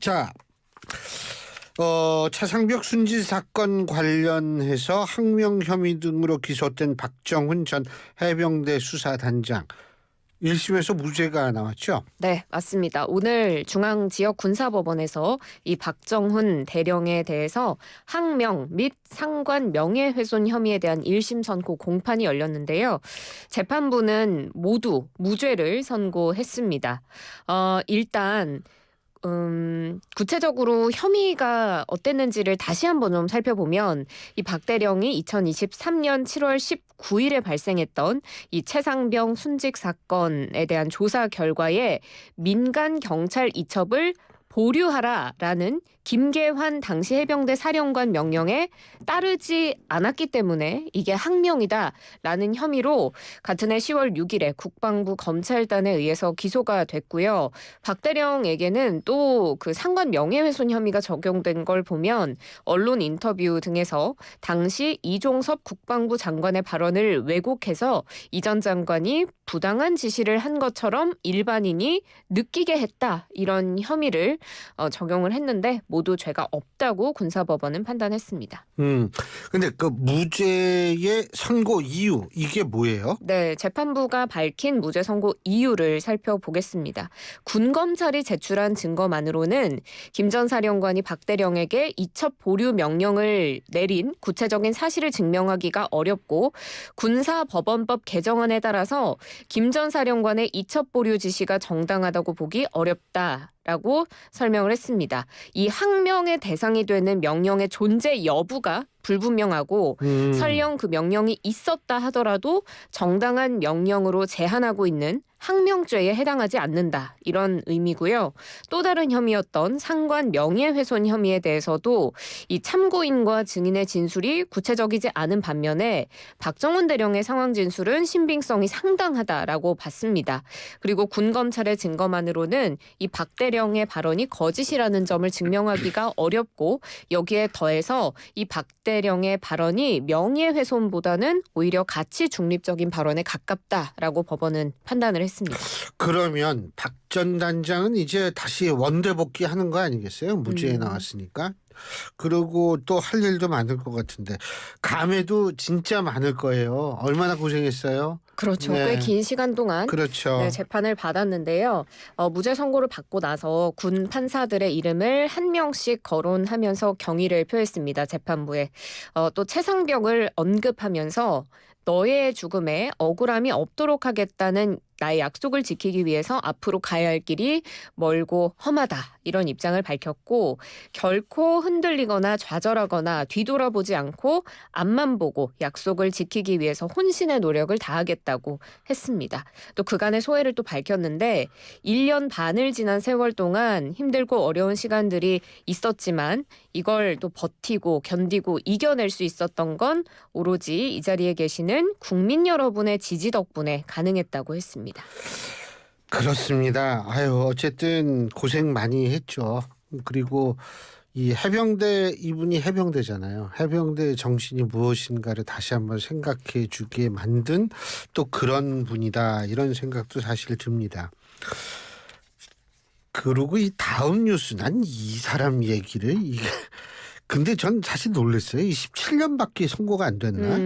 자, 차상벽 순직 사건 관련해서 항명 혐의 등으로 기소된 박정훈 전 해병대 수사단장 1심에서 무죄가 나왔죠? 네, 맞습니다. 오늘 중앙지역군사법원에서 이 박정훈 대령에 대해서 항명 및 상관 명예훼손 혐의에 대한 1심 선고 공판이 열렸는데요. 재판부는 모두 무죄를 선고했습니다. 일단 구체적으로 혐의가 어땠는지를 다시 한번 좀 살펴보면 이 박 대령이 2023년 7월 19일에 발생했던 이 최상병 순직 사건에 대한 조사 결과에 민간 경찰 이첩을 보류하라라는 김계환 당시 해병대 사령관 명령에 따르지 않았기 때문에 이게 항명이다라는 혐의로 같은 해 10월 6일에 국방부 검찰단에 의해서 기소가 됐고요. 박 대령에게는 또 그 상관 명예훼손 혐의가 적용된 걸 보면 언론 인터뷰 등에서 당시 이종섭 국방부 장관의 발언을 왜곡해서 이 전 장관이 부당한 지시를 한 것처럼 일반인이 느끼게 했다 이런 혐의를 적용을 했는데 모두 죄가 없다고 군사법원은 판단했습니다. 근데 그 무죄의 선고 이유 이게 뭐예요? 네, 재판부가 밝힌 무죄 선고 이유를 살펴보겠습니다. 군 검찰이 제출한 증거만으로는 김 전 사령관이 박 대령에게 이첩 보류 명령을 내린 구체적인 사실을 증명하기가 어렵고 군사법원법 개정안에 따라서 김 전 사령관의 이첩 보류 지시가 정당하다고 보기 어렵다라고 설명을 했습니다. 이 항명의 대상이 되는 명령의 존재 여부가 불분명하고 설령 그 명령이 있었다 하더라도 정당한 명령으로 제한하고 있는 항명죄에 해당하지 않는다 이런 의미고요. 또 다른 혐의였던 상관 명예훼손 혐의에 대해서도 이 참고인과 증인의 진술이 구체적이지 않은 반면에 박정훈 대령의 상황 진술은 신빙성이 상당하다라고 봤습니다. 그리고 군 검찰의 증거만으로는 이 박 대령의 발언이 거짓이라는 점을 증명하기가 어렵고 여기에 더해서 이 박 대령의 발언이 명예훼손보다는 오히려 가치 중립적인 발언에 가깝다라고 법원은 판단을 했습니다. 그러면 박 전 단장은 이제 다시 원대 복귀하는 거 아니겠어요? 무죄에 나왔으니까. 그리고 또 할 일도 많을 것 같은데 감회도 진짜 많을 거예요. 얼마나 고생했어요? 그렇죠. 네. 꽤 긴 시간 동안 그렇죠. 네, 재판을 받았는데요. 무죄 선고를 받고 나서 군 판사들의 이름을 한 명씩 거론하면서 경의를 표했습니다. 재판부에. 또 최상병을 언급하면서 너의 죽음에 억울함이 없도록 하겠다는 나의 약속을 지키기 위해서 앞으로 가야 할 길이 멀고 험하다 이런 입장을 밝혔고 결코 흔들리거나 좌절하거나 뒤돌아보지 않고 앞만 보고 약속을 지키기 위해서 혼신의 노력을 다하겠다고 했습니다. 또 그간의 소회를 또 밝혔는데 1년 반을 지난 세월 동안 힘들고 어려운 시간들이 있었지만 이걸 또 버티고 견디고 이겨낼 수 있었던 건 오로지 이 자리에 계시는 국민 여러분의 지지 덕분에 가능했다고 했습니다. 그렇습니다. 어쨌든 고생 많이 했죠. 그리고 이 해병대 이분이 해병대잖아요. 해병대의 정신이 무엇인가를 다시 한번 생각해 주게 만든 또 그런 분이다 이런 생각도 사실 듭니다. 그리고 이 다음 뉴스 난 이 사람 얘기를 근데 전 사실 놀랐어요. 27년밖에 선고가 안 됐나?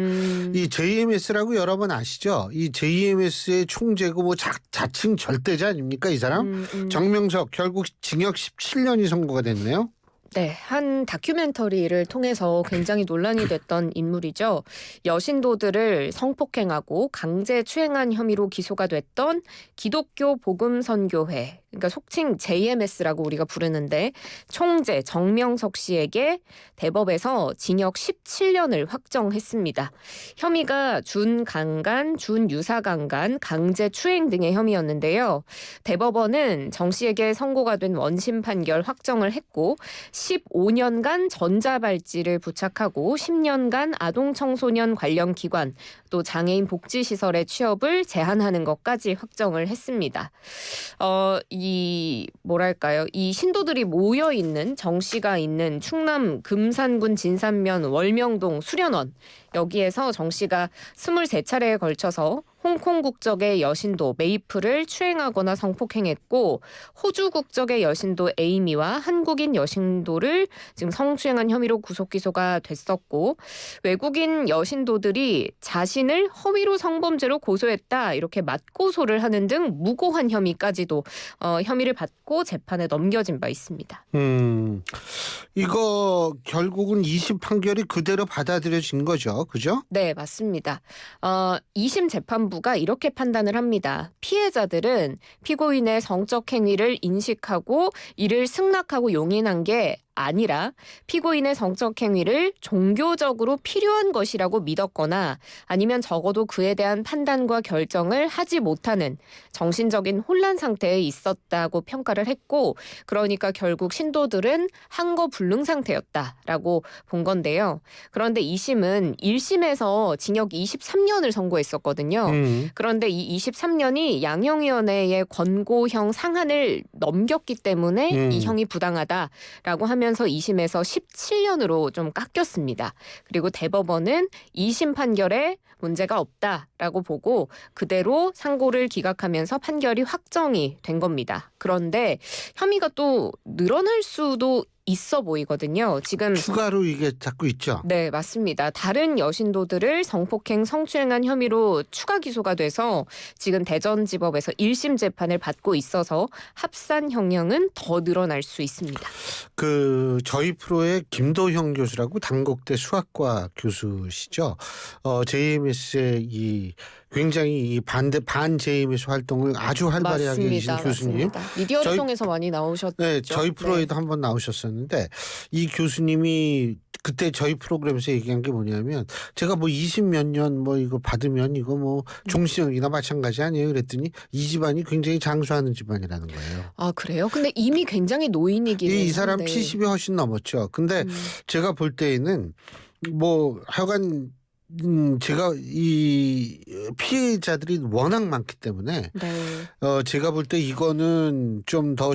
이 JMS라고 여러 번 아시죠? 이 JMS의 총재고 뭐 자칭 절대자 아닙니까 이 사람? 정명석 결국 징역 17년이 선고가 됐네요. 네, 한 다큐멘터리를 통해서 굉장히 논란이 됐던 인물이죠. 여신도들을 성폭행하고 강제 추행한 혐의로 기소가 됐던 기독교 복음선교회, 그러니까 속칭 JMS라고 우리가 부르는데 총재 정명석 씨에게 대법에서 징역 17년을 확정했습니다. 혐의가 준강간, 준유사강간, 강제 추행 등의 혐의였는데요. 대법원은 정 씨에게 선고가 된 원심 판결 확정을 했고 15년간 전자발찌를 부착하고 10년간 아동청소년 관련 기관 또 장애인 복지시설의 취업을 제한하는 것까지 확정을 했습니다. 이 신도들이 모여 있는 정 씨가 있는 충남 금산군 진산면 월명동 수련원 여기에서 정 씨가 23차례에 걸쳐서 홍콩 국적의 여신도 메이플을 추행하거나 성폭행했고 호주 국적의 여신도 에이미와 한국인 여신도를 지금 성추행한 혐의로 구속 기소가 됐었고 외국인 여신도들이 자신을 허위로 성범죄로 고소했다 이렇게 맞고소를 하는 등 무고한 혐의까지도 혐의를 받고 재판에 넘겨진 바 있습니다. 이거 결국은 2심 판결이 그대로 받아들여진 거죠, 그죠? 네, 맞습니다. 2심 재판부가 이렇게 판단을 합니다. 피해자들은 피고인의 성적 행위를 인식하고 이를 승낙하고 용인한 게 아니라 피고인의 성적 행위를 종교적으로 필요한 것이라고 믿었거나 아니면 적어도 그에 대한 판단과 결정을 하지 못하는 정신적인 혼란 상태에 있었다고 평가를 했고 그러니까 결국 신도들은 한거 불능 상태였다라고 본 건데요. 그런데 2심은 1심에서 징역 23년을 선고했었거든요. 그런데 이 23년이 양형위원회의 권고형 상한을 넘겼기 때문에 이 형이 부당하다라고 하면서 2심에서 17년으로 좀 깎였습니다. 그리고 대법원은 2심 판결에 문제가 없다라고 보고 그대로 상고를 기각하면서 판결이 확정이 된 겁니다. 그런데 혐의가 또 늘어날 수도 있어 보이거든요. 지금 추가로 이게 자꾸 있죠. 네, 맞습니다. 다른 여신도들을 성폭행, 성추행한 혐의로 추가 기소가 돼서 지금 대전지법에서 1심 재판을 받고 있어서 합산 형량은 더 늘어날 수 있습니다. 저희 프로의 김도형 교수라고 단국대 수학과 교수시죠. JMS의 이 굉장히 이 반 JMS 활동을 아주 활발하게 계신 교수님. 맞습니다. 미디어를 통해서 많이 나오셨죠. 네, 저희 프로에도 네. 한번 나오셨었는데 이 교수님이 그때 저희 프로그램에서 얘기한 게 뭐냐면 제가 뭐 20 몇 년 뭐 이거 받으면 이거 뭐 종신형이나 마찬가지 아니에요? 그랬더니 이 집안이 굉장히 장수하는 집안이라는 거예요. 아, 그래요? 근데 이미 굉장히 노인이긴 해요. 이 사람 네. 70이 훨씬 넘었죠. 근데 제가 볼 때에는 뭐 하여간 제가 이 피해자들이 워낙 많기 때문에 네. 제가 볼 때 이거는 좀 더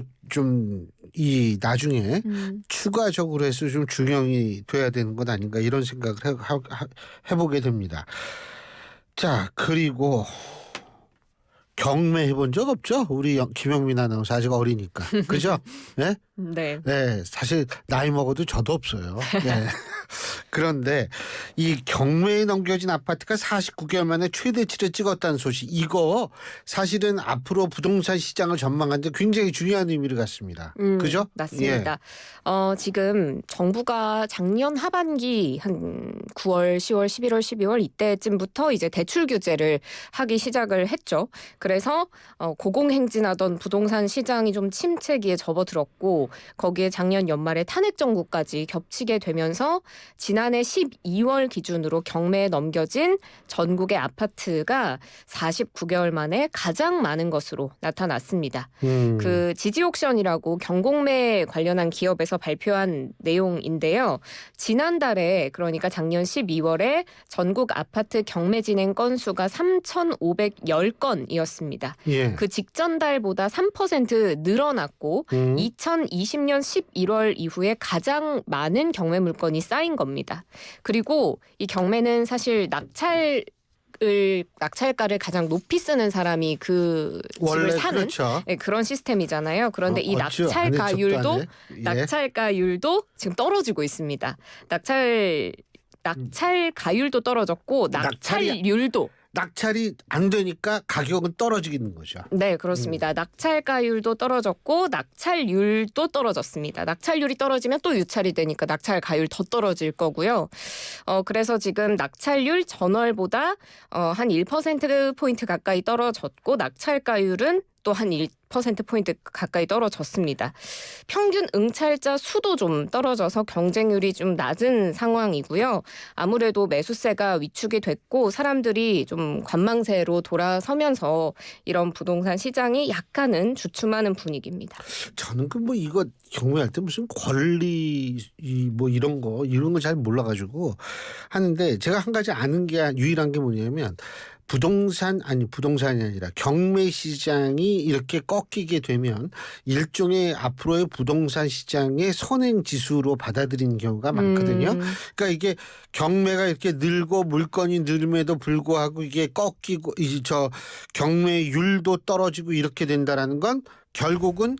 이 나중에 추가적으로 해서 좀 중형이 돼야 되는 것 아닌가 이런 생각을 해보게 됩니다. 자, 그리고 경매 해본 적 없죠? 우리 김영민 아나운서 아직 어리니까. 그죠? 네? 네. 네, 사실 나이 먹어도 저도 없어요. 네. 그런데 이 경매에 넘겨진 아파트가 49개월 만에 최대치를 찍었다는 소식. 이거 사실은 앞으로 부동산 시장을 전망하는 데 굉장히 중요한 의미를 갖습니다. 그죠? 맞습니다. 지금 정부가 작년 하반기 한 9월, 10월, 11월, 12월 이때쯤부터 이제 대출 규제를 하기 시작을 했죠. 그래서 고공행진하던 부동산 시장이 좀 침체기에 접어들었고 거기에 작년 연말에 탄핵 정부까지 겹치게 되면서 지난해 12월 기준으로 경매에 넘겨진 전국의 아파트가 49개월 만에 가장 많은 것으로 나타났습니다. 그 지지옥션이라고 경공매 관련한 기업에서 발표한 내용인데요. 지난달에 그러니까 작년 12월에 전국 아파트 경매 진행 건수가 3,510건이었습니다. 예. 그 직전 달보다 3% 늘어났고 2020년 11월 이후에 가장 많은 경매 물건이 쌓인 겁니다. 그리고 이 경매는 사실 낙찰가를 가장 높이 쓰는 사람이 그 집을 사는 그렇죠. 네, 그런 시스템이잖아요. 그런데 이 어찌 안 낙찰가율도 해, 예. 낙찰가율도 지금 떨어지고 있습니다. 낙찰가율도 떨어졌고 낙찰이 안 되니까 가격은 떨어지는 거죠. 네, 그렇습니다. 낙찰가율도 떨어졌고 낙찰률도 떨어졌습니다. 낙찰률이 떨어지면 또 유찰이 되니까 낙찰가율 더 떨어질 거고요. 그래서 지금 낙찰률 전월보다 한 1%포인트 가까이 떨어졌고 낙찰가율은 또 한 1%포인트 가까이 떨어졌습니다. 평균 응찰자 수도 좀 떨어져서 경쟁률이 좀 낮은 상황이고요. 아무래도 매수세가 위축이 됐고 사람들이 좀 관망세로 돌아서면서 이런 부동산 시장이 약간은 주춤하는 분위기입니다. 저는 이거 경매할 때 무슨 권리 이런 거 잘 몰라가지고 하는데 제가 한 가지 아는 게 유일한 게 뭐냐면 부동산이 아니라 경매 시장이 이렇게 꺾이게 되면 일종의 앞으로의 부동산 시장의 선행 지수로 받아들이는 경우가 많거든요. 그러니까 이게 경매가 이렇게 늘고 물건이 늘음에도 불구하고 이게 꺾이고 경매율도 떨어지고 이렇게 된다라는 건 결국은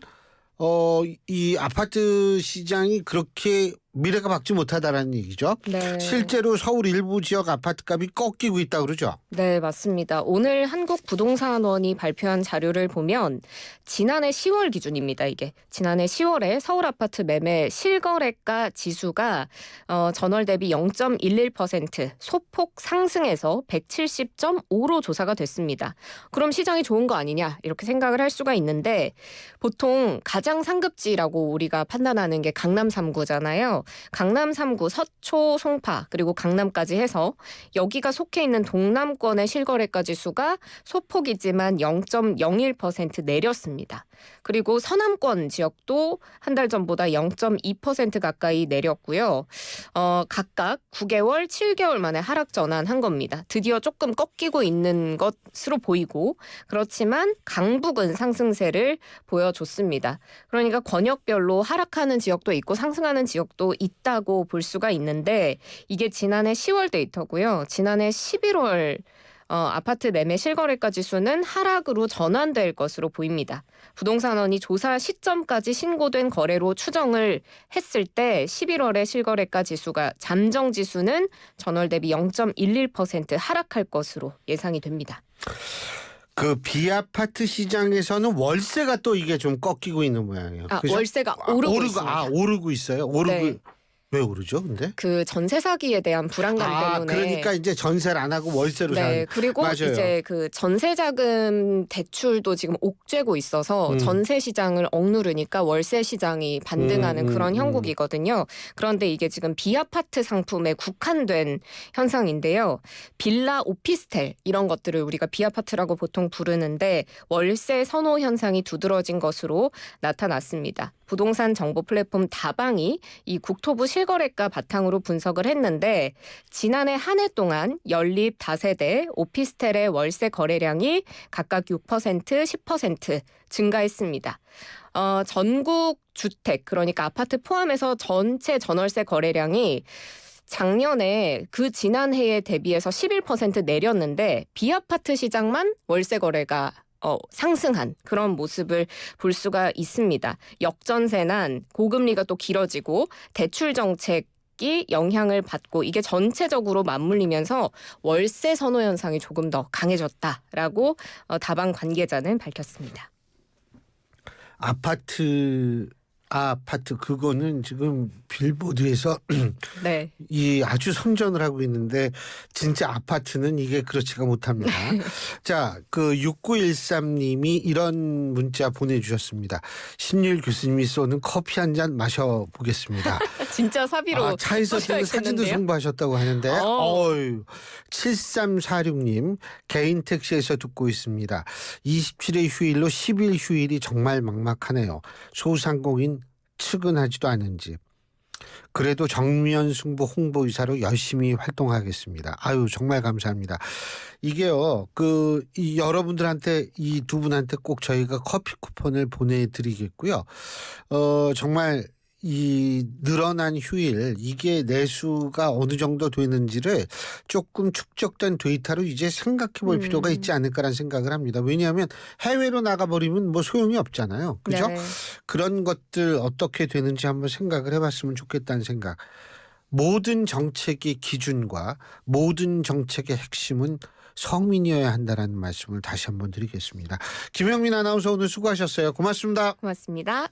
이 아파트 시장이 그렇게 미래가 밝지 못하다라는 얘기죠. 네. 실제로 서울 일부 지역 아파트 값이 꺾이고 있다 그러죠. 네, 맞습니다. 오늘 한국부동산원이 발표한 자료를 보면 지난해 10월 기준입니다. 이게 지난해 10월에 서울 아파트 매매 실거래가 지수가 전월 대비 0.11% 소폭 상승해서 170.5로 조사가 됐습니다. 그럼 시장이 좋은 거 아니냐 이렇게 생각을 할 수가 있는데 보통 가장 상급지라고 우리가 판단하는 게 강남 3구잖아요. 강남 3구 서초, 송파 그리고 강남까지 해서 여기가 속해 있는 동남권의 실거래가 지수가 소폭이지만 0.01% 내렸습니다. 그리고 서남권 지역도 한 달 전보다 0.2% 가까이 내렸고요. 각각 9개월, 7개월 만에 하락 전환한 겁니다. 드디어 조금 꺾이고 있는 것으로 보이고 그렇지만 강북은 상승세를 보여줬습니다. 그러니까 권역별로 하락하는 지역도 있고 상승하는 지역도 있다고 볼 수가 있는데 이게 지난해 10월 데이터고요. 지난해 11월 아파트 매매 실거래가 지수는 하락으로 전환될 것으로 보입니다. 부동산원이 조사 시점까지 신고된 거래로 추정을 했을 때 11월의 실거래가 지수가 잠정 지수는 전월 대비 0.11% 하락할 것으로 예상이 됩니다. 그 비아파트 시장에서는 월세가 또 이게 좀 꺾이고 있는 모양이에요. 그죠? 월세가 오르고 있습니다. 오르고 있어요. 네. 왜 오르죠, 근데? 그 전세 사기에 대한 불안감 때문에. 그러니까 이제 전세를 안 하고 월세로 사는. 네, 그리고 맞아요. 이제 그 전세 자금 대출도 지금 옥죄고 있어서 전세 시장을 억누르니까 월세 시장이 반등하는 그런 형국이거든요. 그런데 이게 지금 비아파트 상품에 국한된 현상인데요. 빌라, 오피스텔 이런 것들을 우리가 비아파트라고 보통 부르는데 월세 선호 현상이 두드러진 것으로 나타났습니다. 부동산 정보 플랫폼 다방이 이 국토부 실거래가 바탕으로 분석을 했는데 지난해 한 해 동안 연립 다세대 오피스텔의 월세 거래량이 각각 6%, 10% 증가했습니다. 전국 주택 그러니까 아파트 포함해서 전체 전월세 거래량이 작년에 그 지난해에 대비해서 11% 내렸는데 비아파트 시장만 월세 거래가 상승한 그런 모습을 볼 수가 있습니다. 역전세난 고금리가 또 길어지고 대출 정책이 영향을 받고 이게 전체적으로 맞물리면서 월세 선호 현상이 조금 더 강해졌다라고 다방 관계자는 밝혔습니다. 아파트 그거는 지금 빌보드에서 네. 이 아주 선전을 하고 있는데 진짜 아파트는 이게 그렇지가 못합니다. 자, 그 6913님이 이런 문자 보내주셨습니다. 신율 교수님이 쏘는 커피 한 잔 마셔보겠습니다. 진짜 사비로 차에서 찍은 사진도 송부하셨다고 하는데 7346님 개인 택시에서 듣고 있습니다. 27일 휴일로 10일 휴일이 정말 막막하네요. 소상공인 측은하지도 않은 집. 그래도 정면 승부 홍보이사로 열심히 활동하겠습니다. 아유 정말 감사합니다. 이게요 여러분들한테 이 두 분한테 꼭 저희가 커피 쿠폰을 보내드리겠고요. 정말 이 늘어난 휴일 이게 내수가 어느 정도 되는지를 조금 축적된 데이터로 이제 생각해 볼 필요가 있지 않을까라는 생각을 합니다. 왜냐하면 해외로 나가버리면 뭐 소용이 없잖아요. 그죠? 네. 그런 것들 어떻게 되는지 한번 생각을 해봤으면 좋겠다는 생각. 모든 정책의 기준과 모든 정책의 핵심은 성민이어야 한다는 말씀을 다시 한번 드리겠습니다. 김영민 아나운서 오늘 수고하셨어요. 고맙습니다. 고맙습니다.